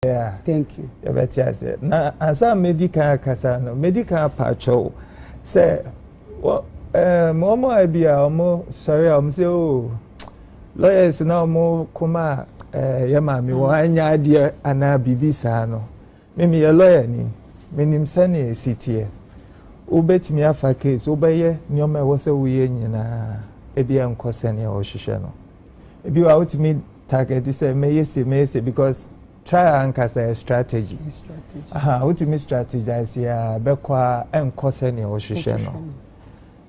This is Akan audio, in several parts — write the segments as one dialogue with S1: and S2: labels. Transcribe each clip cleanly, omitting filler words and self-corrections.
S1: Yeah.
S2: Thank you.
S1: Yeah, but yes. Na asa medical kasa no medical patrol say momo abia omo sorry am say oh lawyers na omo kuma ya mami wo anya ade ana bibisa no me ye lawyer ni menim sane sitie obetimi afa case obeye nyoma wo se wo ye nyina ebia nkosane o hwehwe no ebi wa ultimate target say me yes because try and cast a strategy. Ultimate strategize ya bekwa enkosane o hwehwe no.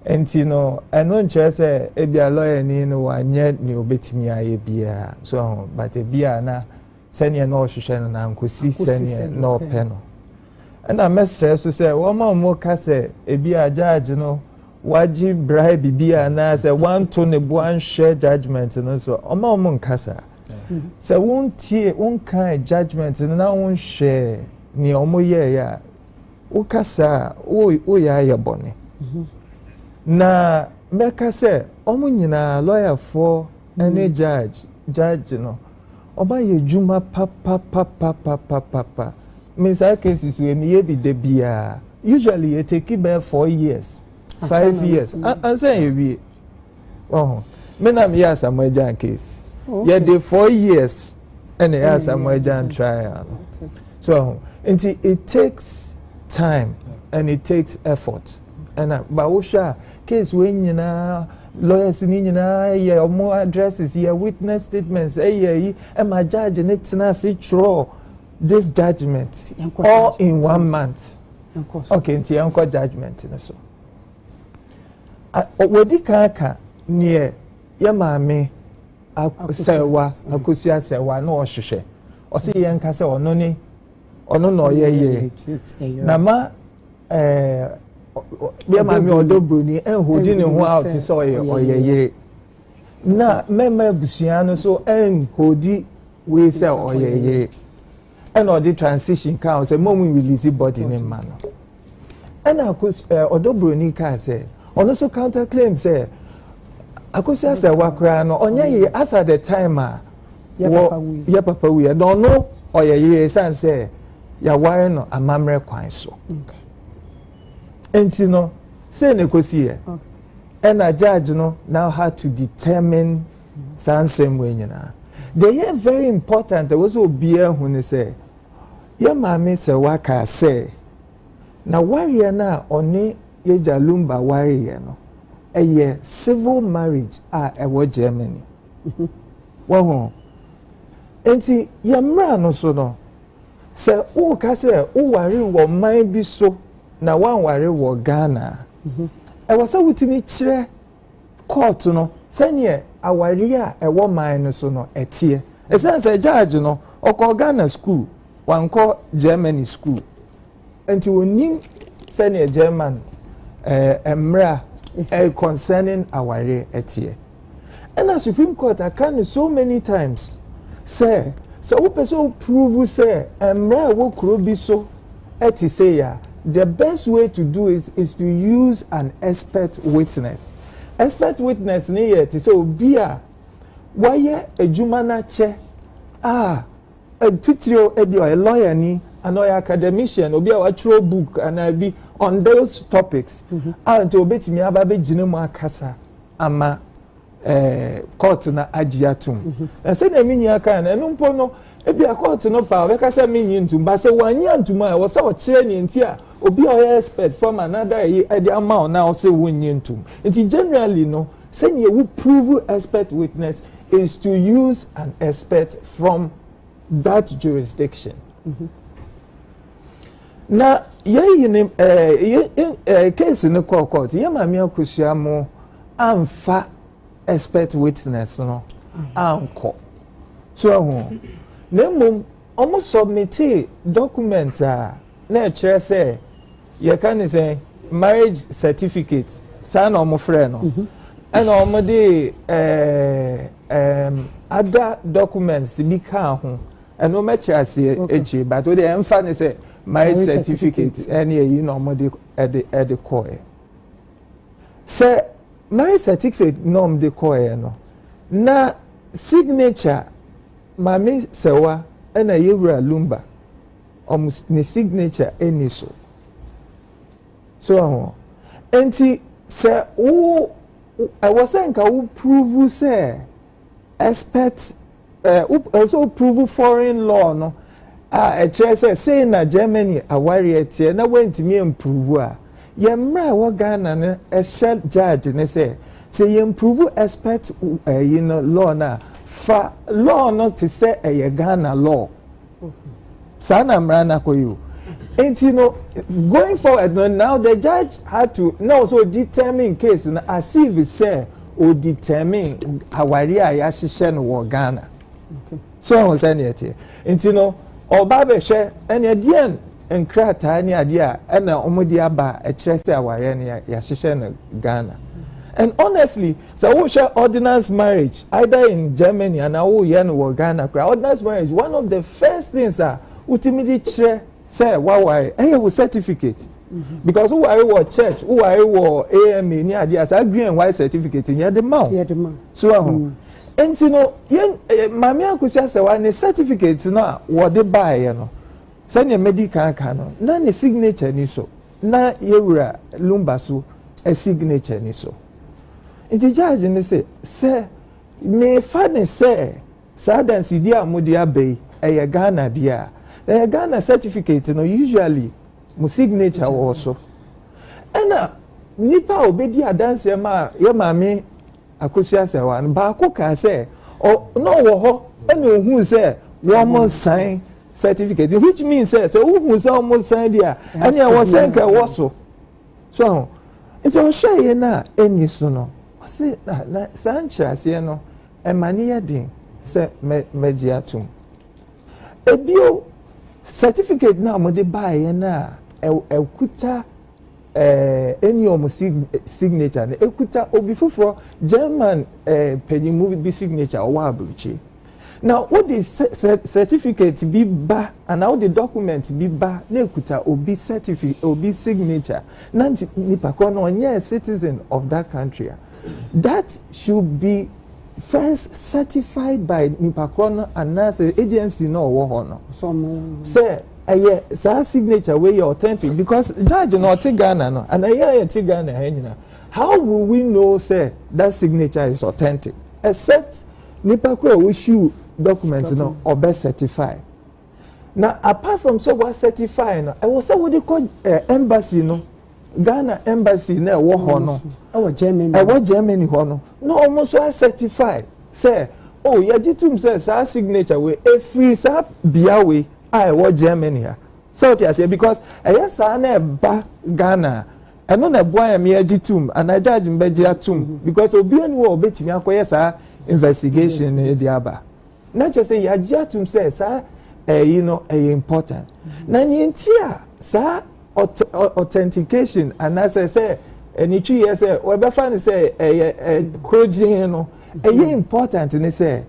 S1: Enti no eno nche say ebia lawyer ni no wanye ni obetimi aye bia so but ebia na sene no hwehwe no na nkosi sene no pe no. And I mestre so say wo ma mo ka say ebia judge no waji bribe bia na say one to ne buan share judgment no so o ma mo nkasa. So won tie won kan judgment na won share ni omo ye ya wo kasa o ya ye bone na me ka say omo nyina lawyer for any judge no oba ye juma pa means cases we me be de bia usually it take about 4 years 5 years and say we oh me na me Asamoah Gyan case. Yeah, the 4 years and the Asamoah Gyan trial. So it takes time and it takes effort. And Bausha case when you know lawyers in yeah more addresses, yeah witness statements, and my judge and it's not throw this judgment all in 1 month. Okay, it's your judgment. So what kaka near Yamame. Serwaa Akosua Serwaa no ohwehwe o se yen ka se ono no ye na ma be ma mi Odo Broni enhodi ne ho out se oyeye na mema busua no so enhodi we se oyeye and the transition count say mom release body ne ma no and Odo Broni ka say ono so counter claim say Akosua Serwaa kra no onye ye as at the time ya papa we no no oyeye san say ya ware no amamre kwan so enti no say ne kosi ye and a judge no now had to determine same way nyina they are very important there was obia hu ne say ya mame Serwaa ka say na ware na oni ye jalumba ware ye no a civil marriage ewo Germany. Waho. Enti yamra no so no. Se o ka se o ware wo man bi so na wan ware wo Ghana. E wo sa wutimi kire court no sene aware a ewo man no so no etie. E say judge no okọ Ghana school wankọ Germany school. Enti onim sene German emra concerning our etie. And the Supreme Court I can so many times say so we person prove say emra wo kuro bi so eti say ya the best way to do is to use an expert witness. Expert witness ni yet so obi a waye adwuma na che a titrio ebi a lawyer ni anoya academician obi a wa throw book and I be on those topics until betimi ababe gine mu akasa ama court na agiatum say na minyi aka na enu mpo no ebi a court no pa we kasa minyi ntum ba say wanyi ntum a wo say o kire ni nti a obi a expert from another e dey ama na o say wonyi ntum nti generally no say you prove expert witness is to use an expert from that jurisdiction. Na ye ni case in the court ye ma mi Akosua mo amfa expert witness no anko so ho na mum omo submit documents na kire say ye can say marriage certificate sign omo frɛ no and omo de other documents bi ka ho and no match as echi but we dey emphasize say marriage certificate any you know mo de at the core say marriage certificate norm de core no na signature mami Serwaa ɛna yɛwura lumba ne signature ɛni so enti sɛ ɛwɔ sɛ nka wo prove sɛ expert also prove foreign law no ɛkyerɛ sɛ na Germany aware tie na wantumi improve a yɛmmra ɛwɔ Ghana no ɛhyɛ judge ne sɛ yɛmprove expert law na fa law no te sɛ ɛyɛ Ghana law saa na mmara no akɔyɛ enti no going forward no, now the judge had to now also determine case no as if sɛ o determine aware a yɛahyehyɛ no wɔ Ghana so ɔho sɛ ne yɛteɛ enti no ɔba bɛhwɛ ɛne ɛdeɛ nkrataa ne adeɛ a ɛna ɔmode aba ɛkyerɛ sɛ aware no yɛahyehyɛ no Ghana. And honestly, so we share ordinance marriage either in Germany and now no Ghana. Ordinance marriage, one of the first things ultimately say why with certificate. Because who are church, who are AMA, near the agree and why certificate in the mouth. So and you know, Mammy Akosua Serwaa ne certificate na what they buy, you know. Send your medical canon, none a signature ni so. Na yewura lumbasu a signature ni so. Iti judge ne say me fa ne say sadansi dia modia be e Ghana dia e Ghana certificate no usually mu signature also ena nipa obedi adanse ma ye maame Akosua Serwaa ba ko ka say no wo ho ena ohun say wo mo sign certificate which means say ohun say wo mo sign dia ena wo sign ka wo so iti o shey na eni so no say na Sanchez no emani yedin say mejiatum ebio certificate na mo de buy na ekuta any of signature na ekuta obi foforo German penny be signature or abruchi. Now what the certificate be ba and how the document be ba na ekuta obi certificate obi signature na nipa ko no onye citizen of that country. That should be first certified by Nipakrono and as agency no wohono. Say sa signature where you authentic because judge no take Ghana no and take Ghana. How will we know say that signature is authentic? Except Nipakro issue document no or be certified. Now apart from so what certifying, I was say what they call embassy no. Ghana embassy na wo ho no Germany ho no almost certified say yajitum say sa signature we free sa bia we wo Germany ha so it say because sa na ba Ghana eno na boy me yajitum and I judge mbeji atum because obi anu wo betimi akoye sa investigation e di aba na che say yajitum say sa important na ntia sa authentication and as I say any 2 years we be find say crojin no important ni say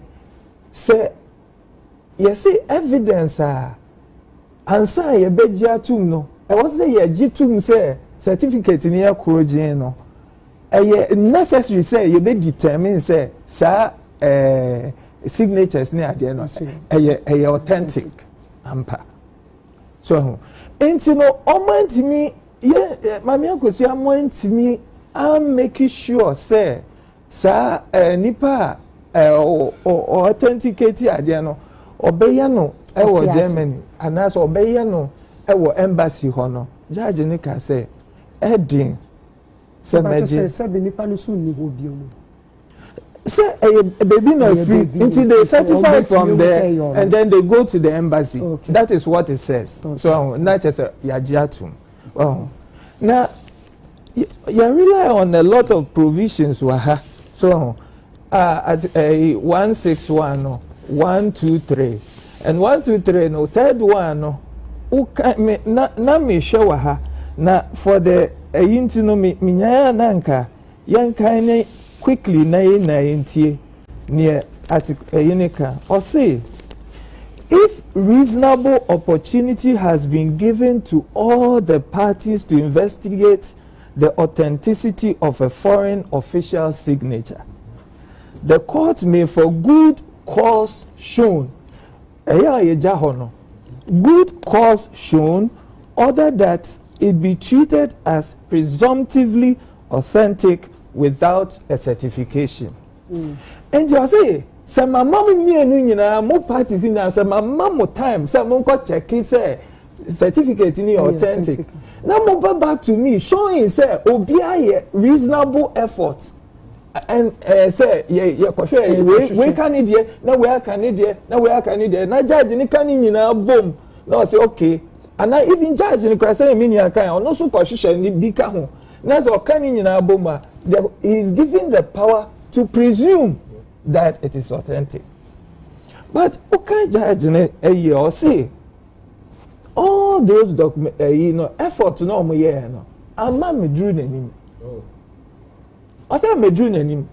S1: you see evidence ansa ye beji atum no e was say ye gitum say certificate ni e crojin no necessary say you be determine say signatures ni ade no authentic ampa so enti no omantimi Mami Akosua moantimi am making sure say nipa authenticate ade no obeya no e wo Germany anas obeya no e wo embassy ho no judge ne ka say edin se meje se nipa no so ni ho bio no say baby no free until they certify from there and then they go to the embassy. Okay. That is what it says. Okay. So not just yajiatum. Now you rely on a lot of provisions waha. So at 161 no 123 and 123 no third one no na me show waha na for the yintino minya nanka yanka quickly na intie near article or say if reasonable opportunity has been given to all the parties to investigate the authenticity of a foreign official signature, the court may for good cause shown good cause shown, order that it be treated as presumptively authentic without a certification. And you say, some mama me and more parties in answer, my mama time, some check it say certificate in authentic. Now move back to me, showing say obia reasonable effort. And say we can it now where can it now where can it now judge any can in boom. No say okay. And I even judge in the say mean can or no so question in big ho. Now so can in boom. He is given the power to presume that it is authentic. But okay judge or say all those efforts no mo ye no. Ama me drew nanim. Asa medru nanim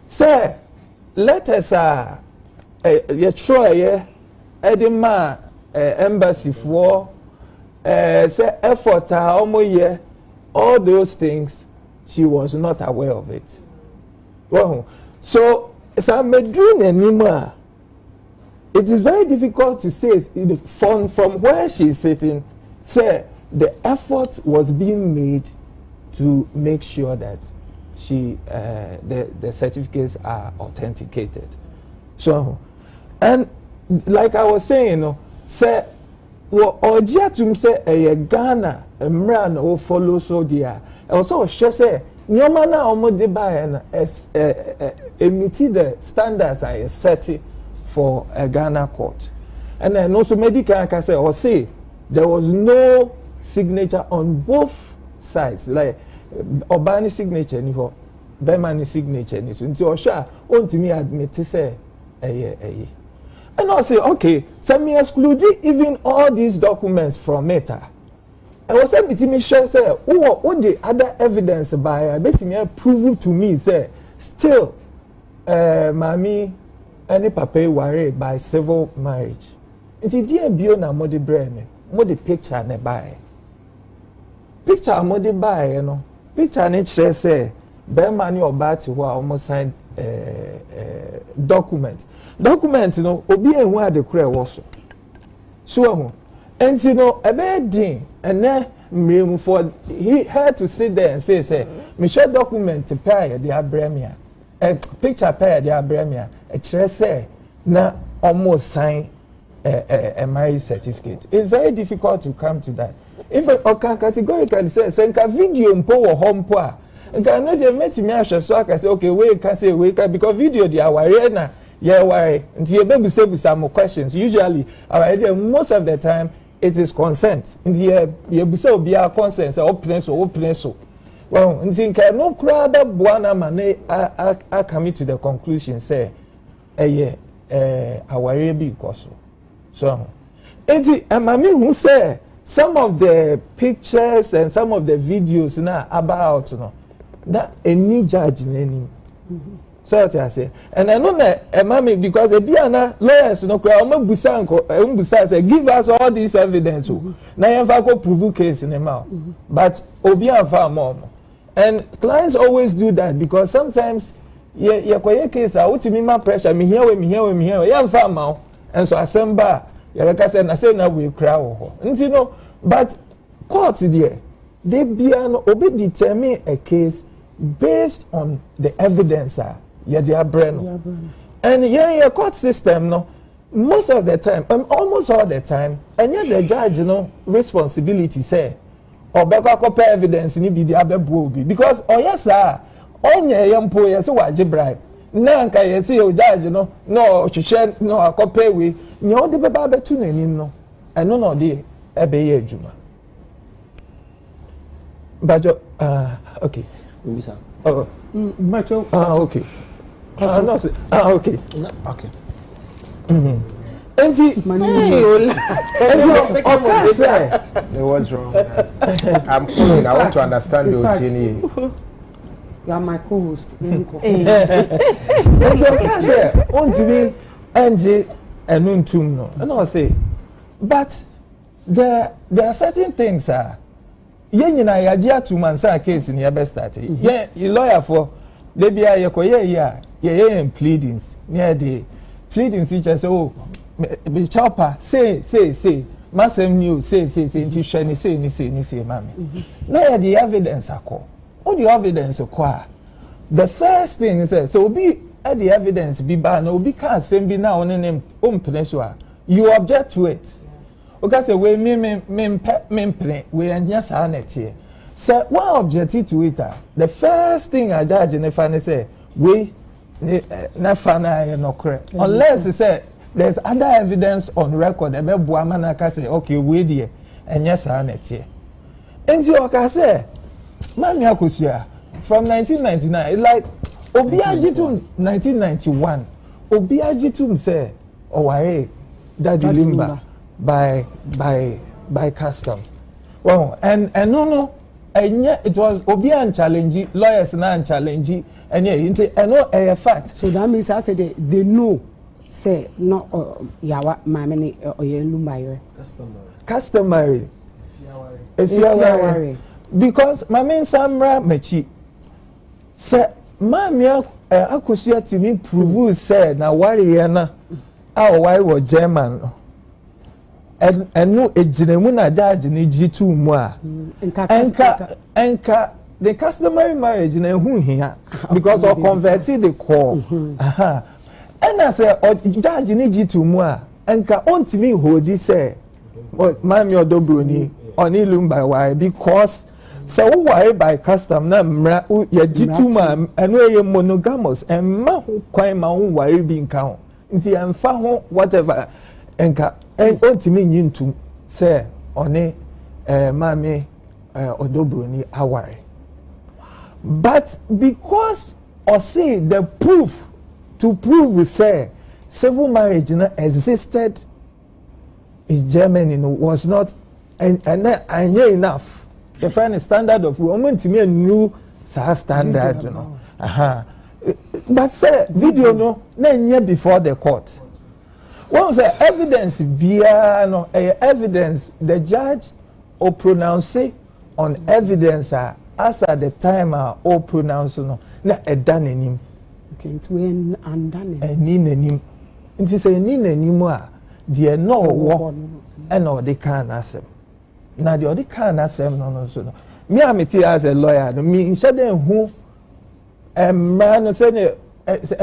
S1: say let us ye try ye edema embassy for say effort omo all those things she was not aware of it. Well, so sa medru nanim it is very difficult to say from where she is sitting say the effort was being made to make sure that the certificates are authenticated. So, and like I was saying, say, well, Ojiatum say a Ghana, a man who follows so dear. Also, she say, Nyomana omo de buy as emitted the standards are set for a Ghana court. And then also medical can say or say there was no signature on both sides, like Obani signature ni ho, Bemani signature ni so. Nti Osha ontimi admit say and I say okay, so me exclude even all these documents from it. I was saying me share say what the other evidence by bet me prove to me say still mami any papa worry by civil marriage. Nti dia bio na modi brand mo the picture ne buy. Picture modi buy you know. Picture ne share say Bemani or Bati who almost signed document. Document, you know, obi and where the cray was. So, and you know, a bad thing, and then for he had to sit there and say, Michelle document to pay the Abremia, a picture pay the Abremia, a chair say, now almost sign a marriage certificate. It's very difficult to come to that. If I can categorically say, send a video in power home poor. And can not just met me so I can say, okay, we can say we can because video they are worried now. Yeah, worry. And you baby say with some more questions. Usually, most of the time it is consent. And you say be our consent, so open so. Well, and think no crowd buana mane I come to the conclusion say, I worry because so. And mami who say some of the pictures and some of the videos now about that a new judge name. So what I say, and I know that mami because a biana lawyers no cry busa say give us all this evidence. Now you have to prove case in the mouth, but obian far more. And clients always do that because sometimes you case out to me my pressure me here you far mouth and so assemble you like I said now we cry and you know but court there they biano obi determine a case based on the evidence and court system no most of the time almost all the time and yet the judge responsibility say or back up evidence ni be the abebu because yes sir onye yempo yes waje bribe nanka yes you judge no hwehwe no akope we ni o de beba betu nanim no eno no de ebeye adwuma bajo okay
S2: Mbisa.
S1: Oh,
S2: Macho.
S1: Okay. No, okay.
S2: Okay. What's wrong? I'm calling. I want to understand the Otini.
S3: You are my co-host.
S1: And I say, but there are certain things yen na yagia to mansa case in your best start. Yeah, you lawyer for they be a pleadings near the pleadings which say be chopper say masem new say nti hwe ni say mami na ya the evidence akọ all the evidence akọ the first thing is so obi the evidence be ba na obi ka asem bi na one name so you object to it okay say we me play we anya sa na tie so one object to it the first thing a judge in the say we na fana no correct unless say there's other evidence on record e be boa manaka say okay we there enya sa na tie enti oka say mami Akosua from 1999 like obi ajitum 1991 obi ajitum say oware daddy limba by custom well and no it was obi an challenge lawyers na challenge and a fact
S3: so that means after they know say no yawa mamene oyelumba
S1: customary if you are because mami samra mechi say mami Akosua timi prove say na warrior na why was German and no ejinemu na judge ni G2 mu a enka the customary marriage na hu hia because of converted the call and I say judge ni G2 mu a enka ontimi hold say mami Odo Broni oni lumba why because so why by custom na mra ya G2 ma eno ye monogamous and ma kwan ma hu why bi nka ho nti emfa ho whatever enka ontimi nyintu say oni mami Odo Broni aware but because or say the proof to prove say civil marriage existed in Germany was not and enough the final standard of woman to me a new standard you know but say video no na before the court what was the evidence via no evidence the judge or pronounce on evidence as at the time or pronounce no na done him
S3: okay it when undone
S1: him it is a ni nanim there no war and all the can asem na the other can asem no so no me ameti as a lawyer no me instead who man say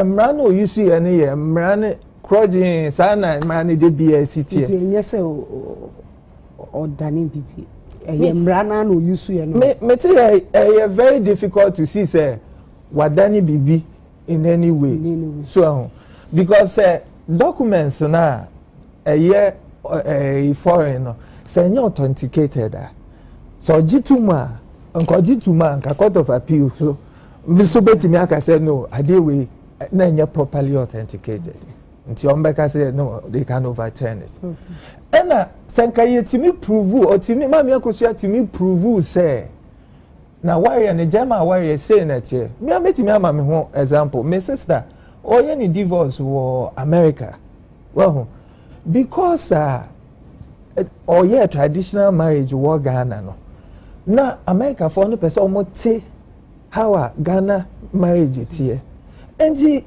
S1: man no you see any man crudging sana man the BSCT
S3: it yes or done bibi mrana no use you
S1: me tell very difficult to see say wadani bibi in any way so because documents na foreign no say you authenticated so G2 nka court of appeal so betimi aka say no adewe na nya properly authenticated until ombeka say no they can overturn it ena senka yetimi prove or timi mami Akosua timi prove say na warrior ne German warrior say na tie me ametimi ama me ho example my sister oye ni divorce wo America well because traditional marriage wo Ghana no na America for no person omote how Ghana marriage tie and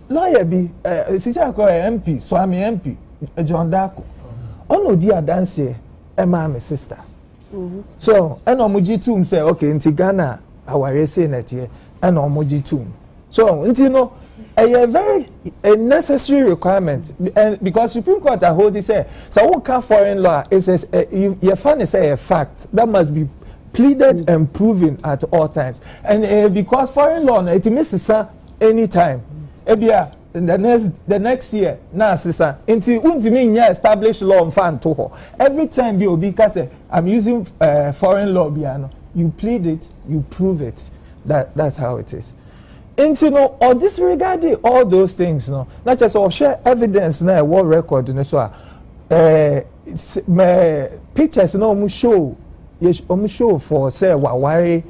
S1: lawyer bi sija ko MP so am MP John Dako ono di adanse my sister so and omoji say okay nti Ghana aware say na tie and omoji so nti no a very necessary requirement and because Supreme Court hold this say so what can foreign law is you find say a fact that must be pleaded and proven at all times and because foreign law it misses anytime ebia the next year na sisa until untimi established law on fan to ho every time you obi ka say I'm using foreign law biano you plead it you prove it that's how it is into no or disregarding all those things no not just or share evidence na war record no so my pictures no show yes show for say wawari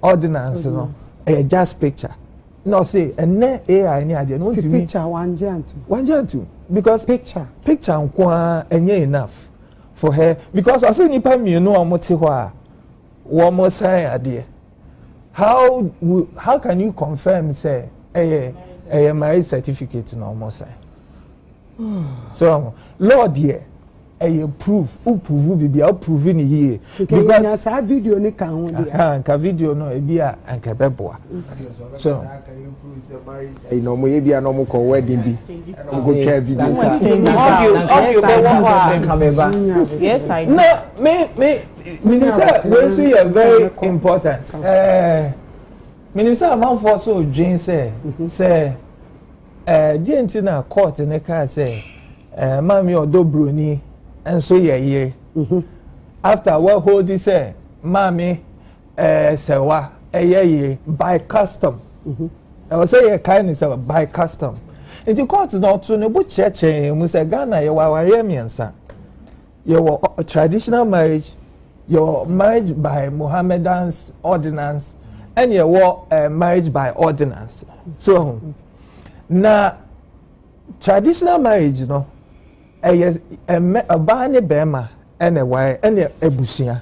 S1: ordinance no just picture no say and AI ni ade no
S3: picture one
S1: giant because
S3: picture
S1: nkwa enye enough for her because I say nipa mi no amote ho a wo mo sign ade how can you confirm say a marriage certificate no more sign So Lord here I prove bibi prove ni here
S3: because sa video ni kan ho dia
S1: ka video no e bia anka beboa so
S2: e no mo ye bia no mo ko wedding bi go share video
S4: yes I
S1: no me say we see a very important me say man for so dream say GNT na court ne ka say mami Odo Broni and so ye after what hold this say mami Serwaa ye by custom I was say kindness by custom in the court not to no bu cheche mu say Ghana ye waware miensa your traditional marriage your marriage by Mohammedan's ordinance and your marriage by ordinance so na traditional marriage no yes a bane bema ene wire ene ebusia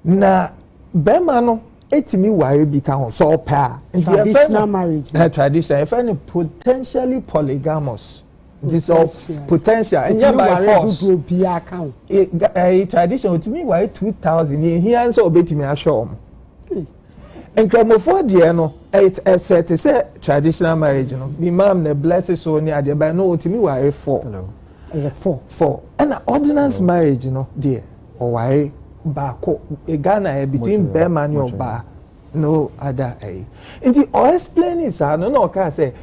S1: na bema no etimi wire bi ka ho so pa
S3: traditional marriage
S1: traditional if any potentially polygamous this all potential and by force tradition etimi wire 2000 here so obetimi asho and Gramofo dear no it set to say traditional marriage no the mom the blesses so near there by no to me why four and ordinance marriage no dear or why bako a Ghana between Bema and your bar no other in the or explain is no can say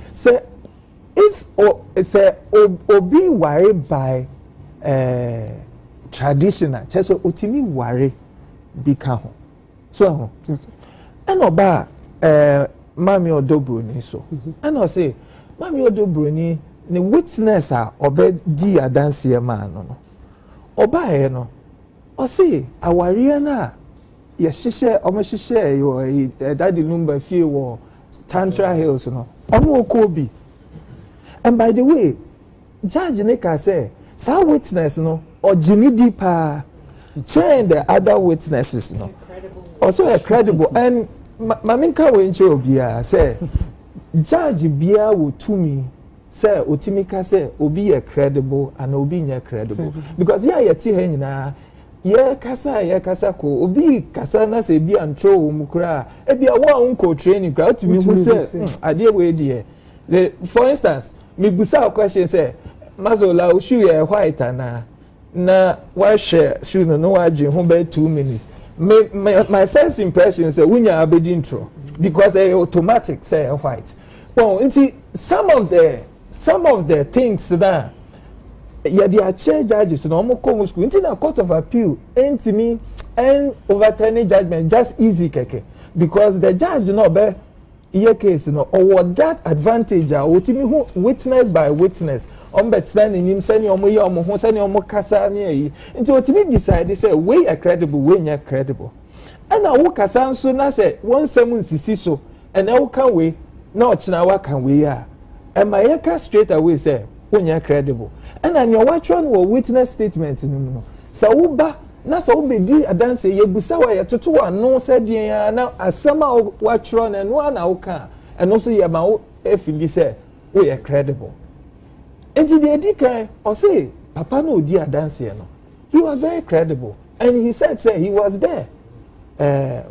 S1: if or say obi worry by traditional just otimi worry become so and oba mami Odo Broni so and I say mami Odo Broni ne witness obe di adanse man no oba e no o say aware na ye hihye omo hihye yo daddy number fie wo Tantra Hills no omo okobi and by the way judge ne ka say sa witness no o jimi deeper change the other witnesses no also credible and maminka we nche obia say judge bia wo tumi say otimika say obi ye credible and obi nye credible because ya yeti he nyina ye kasa ko obi kasa na say bia ntro wo mukra e bia wo unko training kra otimi hu say ade we die for instance me busa question say mazola o shoe ye white na wa share shoe no wa dwen ho be 2 minutes my first impression is unya abedi intro because automatic say white well some of the things that yeah the chair judges no mo come school into the court of appeal me and overturning judgment just easy keke because the judge no be your case no or that advantage otimi who witness by witness better him send your mo send your kasa ni into otimi decide say we are credible we nya credible and na wo kasa so na say one seven sisi so and na wo kan we na ochina wa kan we a and my yaka straight away say we nya credible and na your watch on witness statement no so wo ba na so obedi adanse ye busa wa ye toto wa no said ya na asema wa tro na no na wo kan and also ye ma wo efili say we are credible enti the edikan o say papa no odi adanse no he was very credible and he said say he was there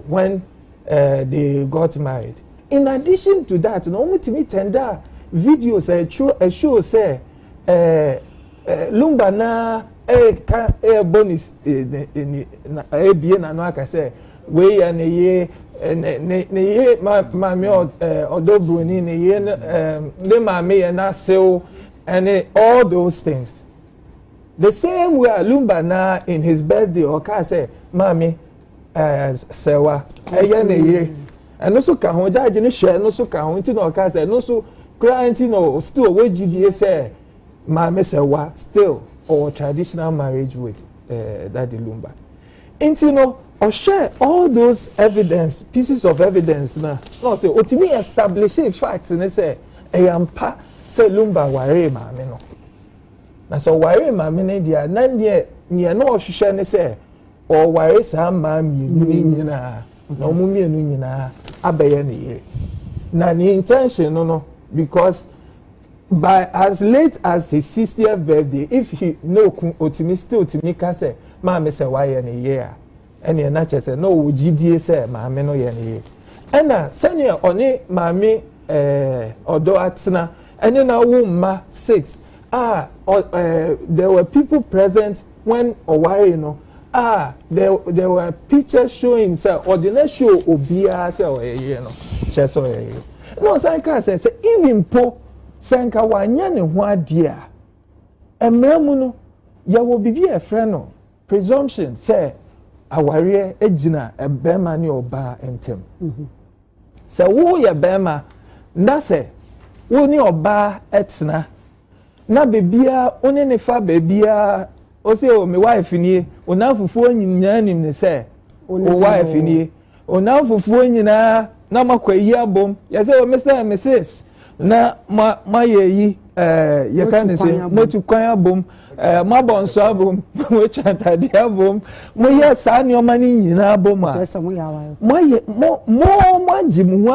S1: when they got married in addition to that no mutimi tender videos show say lumba na bonus bie na no aka say we ya ne ye mami Odo Broni ne ye ne mami ya na sell and all those things the same way lumba na in his birthday or ka say mami Serwaa eye ne ye and also ka ho judge ne hwe no so ka ho nti no ka say no so client no still we gidi say mami Serwaa still or traditional marriage with Daddy Lumba. Inti no or share all those evidence, pieces of evidence na. No say otimi establish facts and say eyampa say Lumba ware maame no. Na so ware maame ne dia nan dia ne no ohwehwe ne say or ware sa maame ni nyina. Na omu mienu nyina abeye ne yire. Na ni intention no because by as late as his 60th birthday, if he no otimi still otimi ka say maame say why ye ne year ene na che say no wo gidie say maame no ye ne year ena senior oni maame odo atena ene na wo ma 6 there were people present when owari no there were pictures showing say ordinary show obia say o ye no che so ye no say ka say even po senka wanya ne ho ade a emramu no ya wo bibi e frɛ no presumption say aware egina ebema ne oba entem sɛ wo yɛ bɛma na sɛ wo ne oba etena na bebia one ne fa bebia o se o me wife nie o na fufuo nyinaa nim ne sɛ o wife nie o na fufuo nyinaa na makwayi abom ya sɛ o Mr. and Mrs. na ma ye ye kan say motu kwan abom ma bonso abom mo chanta di abom mo ye sa ne o mani nyina abom a mo ye mo ajimu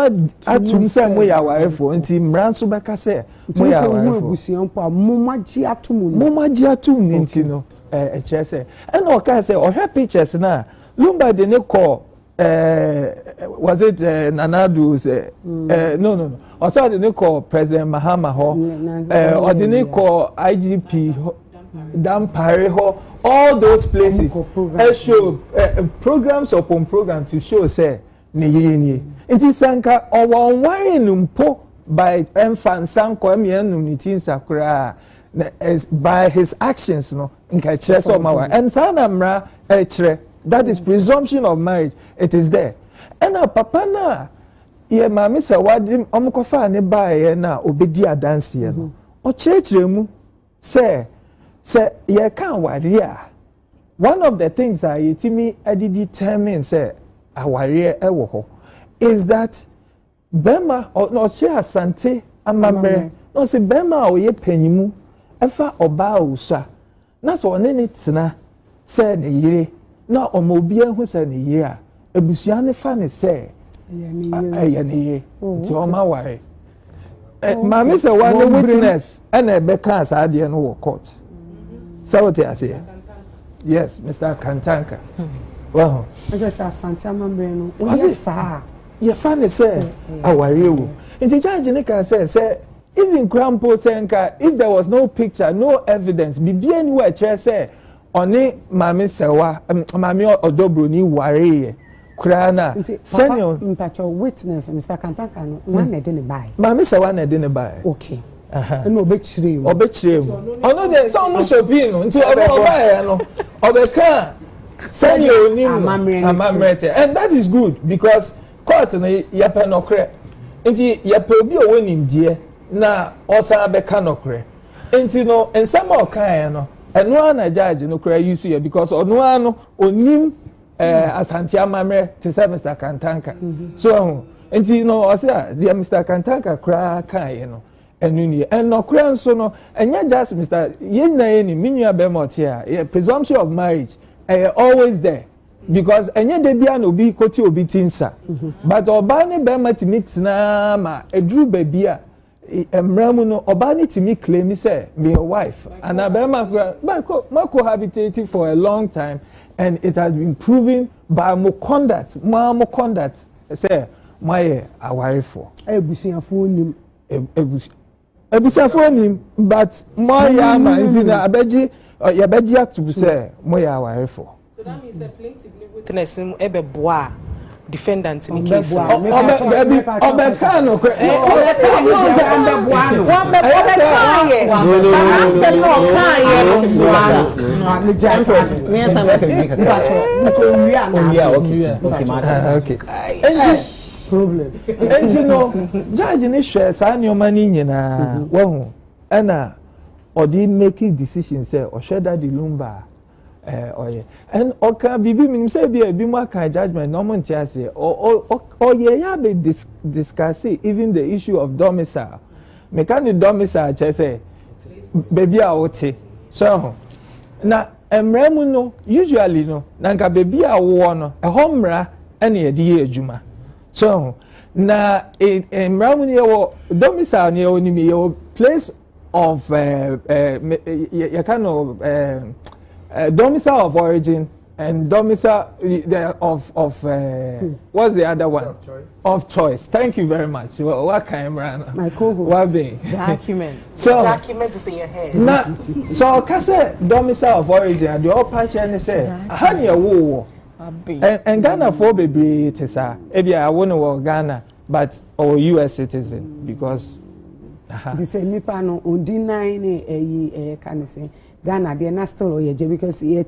S1: atum say mo ya warefo nti mranso beka say mo ya warefo
S3: ebusian po mo magi atum
S1: nti no che say and o ka say o hwe pictures na lumba de ne call was it Nanadu say no also the call President Mahama ho or the call IGP Dampare ho all those places show programs upon program to show say ne yiri nti sanka o won ware numpo by emfansan ko emianum ni tin sakura by his actions no nka kire so mawa and sana mra kire. That is presumption of marriage. It is there. And our papa na ye mama say wadim omukofa ne bae na obedi adanse ye no. O churchre mu say ye kan ware a one of the things that yetimi determine say aware ewo ho is that bema no che asante amamre no say bema o ye panyimu efa oba usa na so one ne tena say ne yire na omobia hu say ne yire a ebusua ne fa ne say ya ne yire ti o ma ware mama say one witness and e be kan sa de no wo court so what you say yes Mr. Kantanka wow
S3: I just asante amamre no o yes
S1: ye fa ne say aware wo nti judge ne ka say even grandpa senka if there was no picture no evidence bibia ni wa chere say oni mama Serwaa mama Odo Broni ware kura na senior
S3: mpacho witness Mr. Kantanka no one na de ne bai
S1: mama Serwaa na de ne bai
S3: okay no obechire
S1: ono de so mo shopi no nti oba ya no obeka senior ni amamrete and that is good because court no yepe no kre nti yepe obi o wonim die na osa beka no kre nti no ensama okan no eno na judge no kra use you because ono ano onim asante amamre to say Mr. Kantanka so nti no osa the Mr. Kantanka kra kan no enuni and no kra nso no enya just Mr. yenna yeni minua be motia presumption of marriage always there because enya de bia no bi koti obi tinsa but oba ne be matimit na ma edru ba bia emramu no oba ne timi claim say me your wife and abema ma cohabitating for a long time and it has been proven by mo conduct say my aware for
S3: ebusiafo nim
S1: ebusiafo nim but my yama nzina abeji yabeji atu say mo ya aware for
S4: so that means a plaintiff witness ebe boa defendant in the case
S1: obekano problem and you know judge ni share sa ni o mani nyina wo ena odi making decisions say o share that the lumba oye and oka bibi minim say bi mu aka judgment no mo ntia say oye ya be discuss even the issue of domicile mechanic domicile che say baby a wote so na emremu no usually no na nka baby a wo no ehomra ene ye di adwuma so na emremu ne wo domicile ne wo ni me place of domicile of origin and domicile of what's the other one? Of choice. Thank you very much. What kind of
S3: my co-host?
S1: What be?
S4: Document.
S1: So
S4: document is in your head.
S1: Na so kase domicile of origin the all patch and say honey a wo. And Ghana for baby it is maybe I won't work Ghana but or US citizen because
S3: the same nipa no undi nine can say Ghana they na still oyeje because ye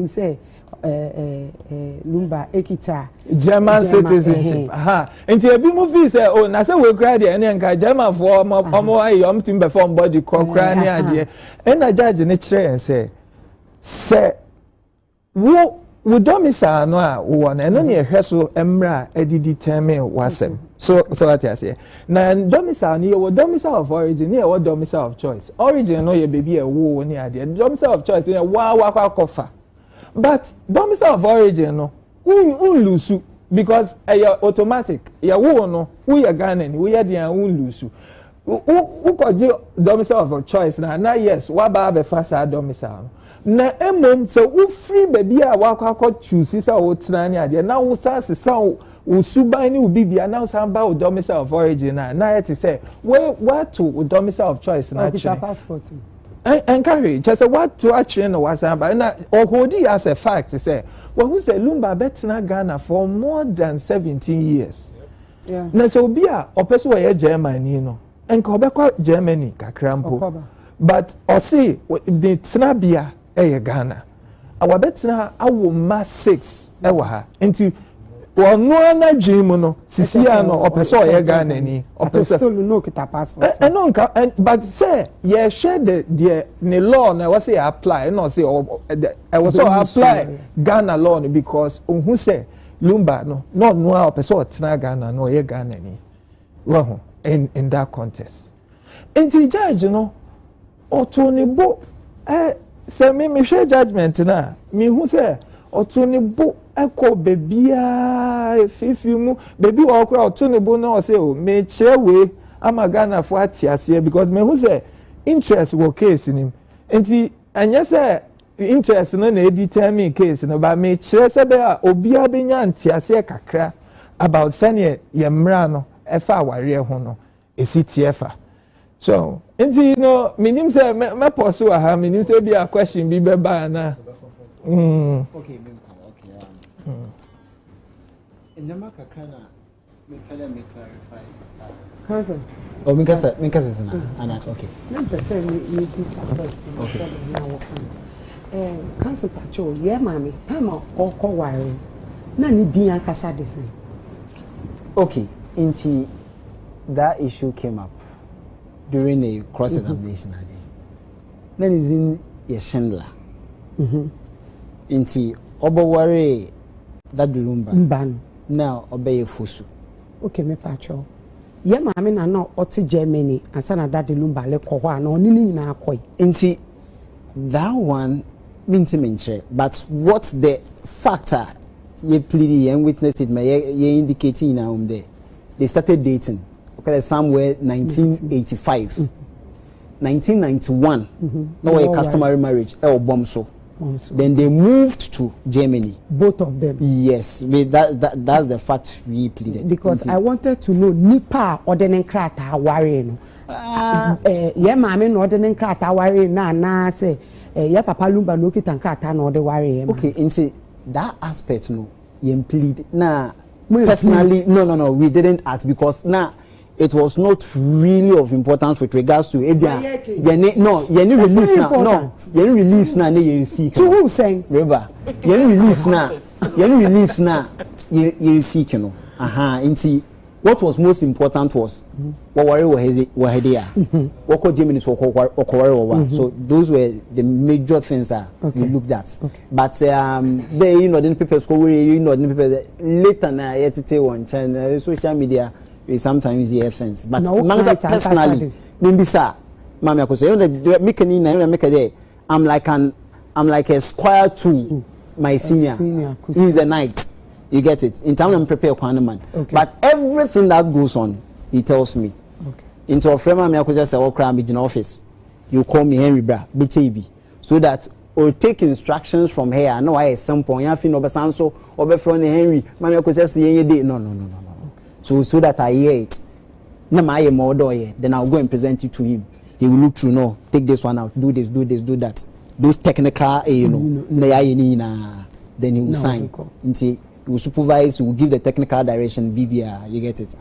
S3: say Lumba Ekita
S1: German citizenship. Nti ebi movie say oh na say we cry there nka German for omo ayi om tim perform body kokra ni ade. And na judge ne kire say wo domicile no a wo na eno ne ehwe so emra edi determine wasem. So what I say. Na domicile ni wo domicile of origin ni wo domicile of choice. Origin no ye baby e wo ni ade. Domicile of choice ni wa kofa. But domicile of origin no lose because automatic ya wo no we ya Ghana ni we ya dia lose who ko domicile of choice na yes wa ba be fasa domicile na emom so wo free baby a wa kwa choose say wo tena ni ade na wo sanse san wo suban ni bibia na wo san ba wo domicile of origin na yet say we to domicile of choice na
S3: passport
S1: encourage just what to actually no was but na hold it as a fact say well who say Lumba betna Ghana for more than 17 years na so bia opeso we Germany no enka obekọ Germany kakrampo but o see the tnabia Ghana our betna awo ma 6 ewa ha nti ono na dream no sisia no opeso ye Ghana ni
S3: opeso still no kita passport
S1: no but say ye share the law na was say apply no say I was so apply Ghana law because who say Lumba no opeso tena Ghana no ye Ghana ni wrong in that context enti judge no otonibo say me share judgment na me who say otonibo eko bebia fifimu baby wa okra otonibo na say o me chewe ama Ghana for atiase because me who say interest wo case nim enti anya say interest no na determine case no ba me chere say be obia benya atiase kakra about sane ye mra no efa aware ho no esitiefa so enti no minim say me pursue ha minim say be a question bi be ba na
S5: okay in the market me clarify
S3: cousin
S5: oh me kasa and okay
S3: na person me this question now cousin pacho ye mami time ko wire na ni din akasa this
S5: okay into that issue came up during a cross examination then is in a Schindler into oboware that Lumba
S3: mban
S5: now obey fosu
S3: okay me pacho ye mami na no oti Germany ansana that Lumba le ko ho na oni ni na akoy
S5: into that one means mentre but what's the factor ye plead and witness it ye indicating now there they started dating okay somewhere 1985 1991 no a customary marriage bomb so then they moved to Germany.
S3: Both of them.
S5: Yes, that's the fact we pleaded.
S3: Because I wanted to know nipa ordering krata worry no. Yeah, mama no ordering krata worry na say yeah papa Lumba no kita krata no de worry.
S5: Okay, into that aspect no, you plead na personally no we didn't act because na it was not really of importance with regards to reliefs now you seek
S3: to who saying
S5: remember reliefs now you seek you know into what was most important was what worry were here what could Germany so those were the major things we looked at but they the people school the people later now yet to take one channel social media sometimes the offense but personally maybe sir mama Akosua make a day I'm like a squire to my senior he's the knight you get it in time I'm prepare man but everything that goes on he tells me into a frame mama Akosua say okra me in office you call me Henry Bra, BTB, so that or take instructions from here. I know I at some point, I feel over Sanso, over from Henry, my Akosua Serwaa, no. So that I hear it. No, my more then I'll go and present it to him. He will look through, no, take this one out, do this, do that. Those technical, then he will sign. He will supervise, he will give the technical direction, BBR, you get it.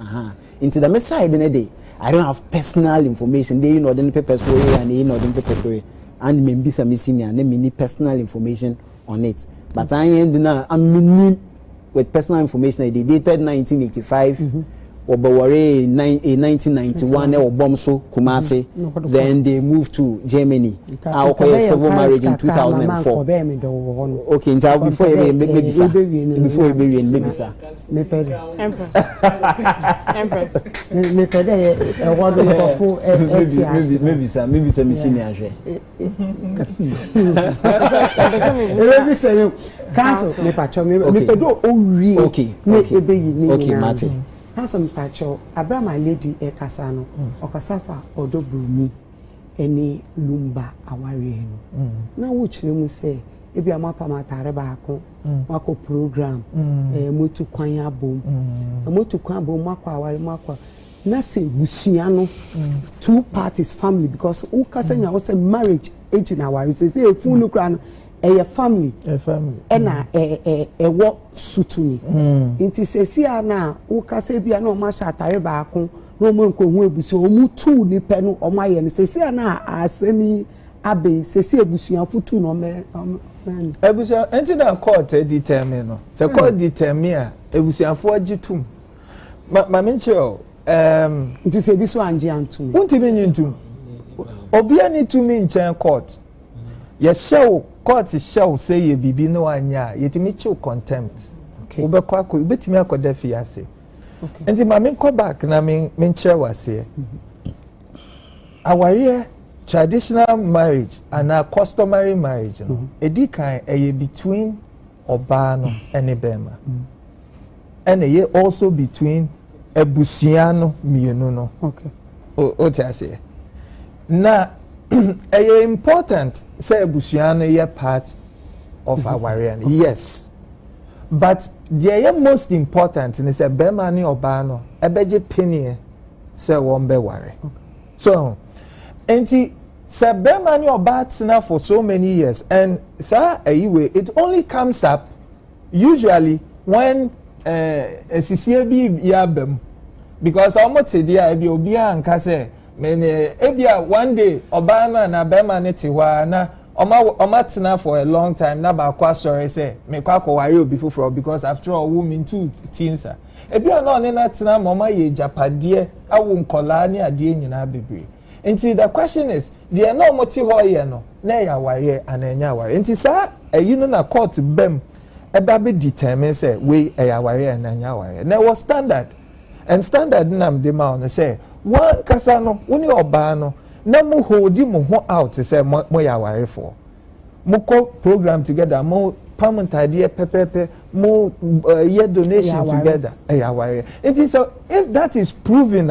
S5: Into the side in a day, I don't have personal information. They the papers for you and the papers for you. And maybe some missing and many personal information on it. But I'm with personal information. They dated 1985. Or Bawari 1991 or Bomso Kumasi. Then they moved to Germany. Our civil marriage in 2004. Okay, now before you maybe sir. Before you maybe sir.
S4: Empress.
S5: Maybe some senior.
S3: Council,
S5: okay, Martin.
S3: Handsome Pacho, Abra my lady Ekasano, Okasafa, Odo Broni, any Lumba Awarian. Now, which we say, if you are Mapa Matarabako, Mako program, Mutu Kwanya boom, a Mutu Kwabo Makwa, Makwa, Nasi Busiano, 2 parties family, because Ukasanya was a marriage age in our is a full grand. A family, and a work sutuni. Inti sesia na ukase bia na ma shatare ba ko no mo nko hu ebusi o mu tu ni penu o ma ye ni sesia na asemi abe sesia ebusuan futu no me
S1: ebusuan enti na court determine no se court determine a ebusuan fo agitum ma mencheo
S3: inti se biso anje antum
S1: unti me nyintum obi ani tumi nchen court ye show court show say ye bibi no anya yetimi chill contempt ubekwa ko betimi akoda fiase enti ma me go back na me nchire wase aware traditional marriage and a customary marriage no edikan eye between oba no ene bema and eye also between ebusiano mienu no o ti ase na it's important say ebusuano ye part of our area. Yes. But the most important is a bema ni oba no ebeje penny say won be ware. So enti say bema ni oba tsena for so many years and sir anyway it only comes up usually when a CCB ya bem because almost dia e obi anka say mene ebia one day obana na bema ne ti wa na oma tina for a long time na ba kwa sorry say me kwa ko ware obi fufuro because after all women two teens ebia no ne na tina mama ye japade awu nkola ne ade nyina bebre enti the question is the no moti ho ye no na ya ware ananya ware enti sa eyi no na court bem eba be determine say we ya ware ananya ware na was standard and standard nam de ma on say one kasano woni oba no na mu hold mu ho out say mo ya ware for mo ko program together mo payment idea pepepe mo year donation together ya ware it is so if that is proven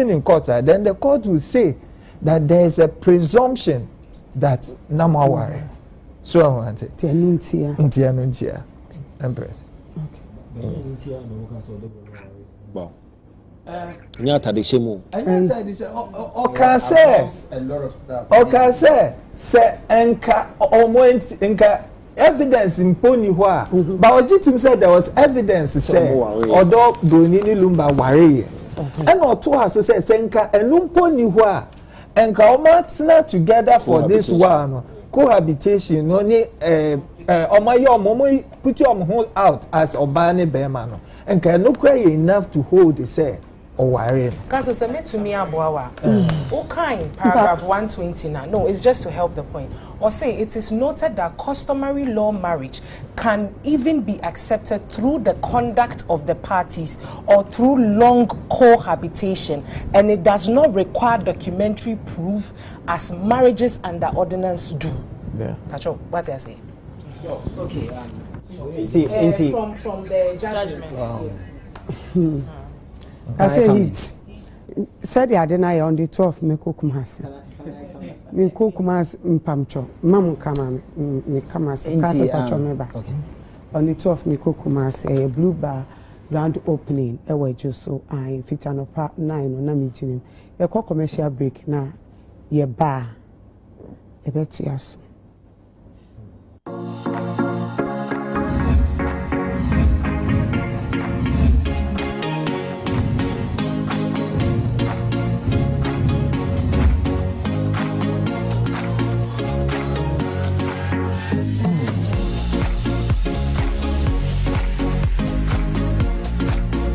S1: in court then the court will say that there is a presumption that na mo ware so I want it ntia empress
S2: ntia no ka so de bon nyata de shemu
S1: oka say a lot of stuff oka say enka enka evidence imponi ho a but ojitum said there was evidence say Odo Broni ni Lumba ware and oto aso say enka enumponi ho a enka omatna together for this one cohabitation no ni omo put your whole out as obane bema no enka no cry enough to hold say
S4: Council submit to me Abuawa. Okay, paragraph 120 no, it's just to help the point. Or say it is noted that customary law marriage can even be accepted through the conduct of the parties or through long cohabitation, and it does not require documentary proof as marriages under ordinance do.
S1: Yeah.
S4: Pacho, what do I say?
S2: So, okay.
S4: From the judgment.
S3: I say it. Said the Adena on the 12th, Meko Kumasi. Me ko kumas mpamcho. Mam kama me kama se kasa pacho meba.
S5: Okay.
S3: On the 12th me ko kumas blue bar grand opening e wejo so I fit an part 9 na me jinin. E ko commercial break na ye bar. E betu yaso.